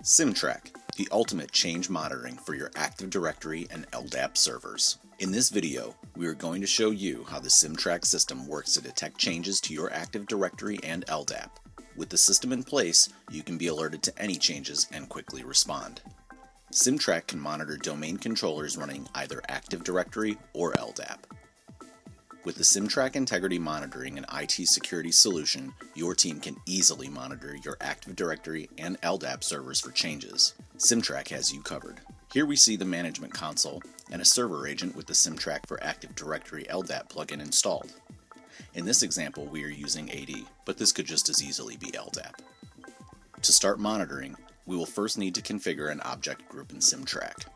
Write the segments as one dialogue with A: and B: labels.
A: SimTrack, the ultimate change monitoring for your Active Directory and LDAP servers. In this video, we are going to show you how the SimTrack system works to detect changes to your Active Directory and LDAP. With the system in place, you can be alerted to any changes and quickly respond. SimTrack can monitor domain controllers running either Active Directory or LDAP. With the SimTrack Integrity Monitoring and IT Security solution, your team can easily monitor your Active Directory and LDAP servers for changes. SimTrack has you covered. Here we see the management console and a server agent with the SimTrack for Active Directory LDAP plugin installed. In this example, we are using AD, but this could just as easily be LDAP. To start monitoring, we will first need to configure an object group in SimTrack.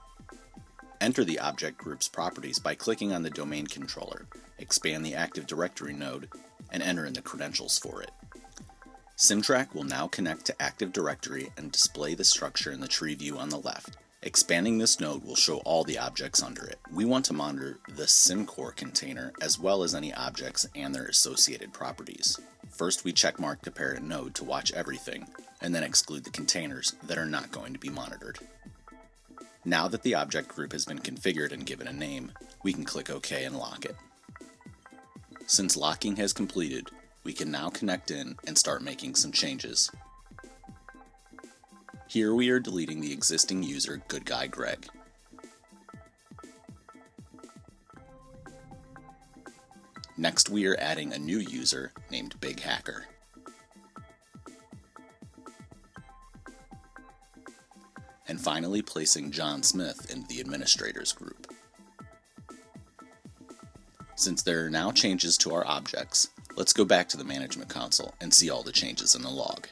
A: Enter the object group's properties by clicking on the domain controller, expand the Active Directory node, and enter in the credentials for it. SimTrack will now connect to Active Directory and display the structure in the tree view on the left. Expanding this node will show all the objects under it. We want to monitor the SimCore container as well as any objects and their associated properties. First, we checkmark the parent node to watch everything, and then exclude the containers that are not going to be monitored. Now that the object group has been configured and given a name, we can click OK and lock it. Since locking has completed, we can now connect in and start making some changes. Here we are deleting the existing user, Good Guy Greg. Next we are adding a new user named Big Hacker. And finally placing John Smith into the administrators group. Since there are now changes to our objects, let's go back to the management console and see all the changes in the log.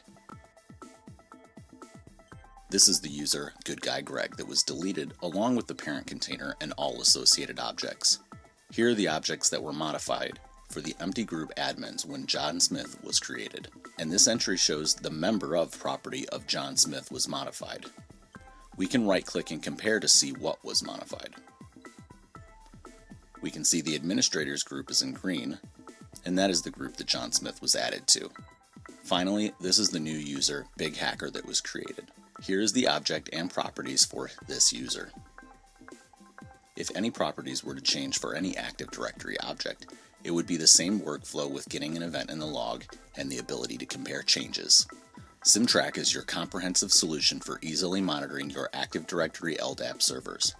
A: This is the user, Good Guy Greg, that was deleted along with the parent container and all associated objects. Here are the objects that were modified for the empty group admins when John Smith was created. And this entry shows the member of property of John Smith was modified. We can right-click and compare to see what was modified. We can see the administrators group is in green, and that is the group that John Smith was added to. Finally, this is the new user, Big Hacker, that was created. Here is the object and properties for this user. If any properties were to change for any Active Directory object, it would be the same workflow with getting an event in the log and the ability to compare changes. SimTrack is your comprehensive solution for easily monitoring your Active Directory LDAP servers.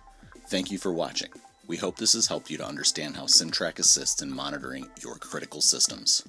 A: Thank you for watching. We hope this has helped you to understand how SimTrack assists in monitoring your critical systems.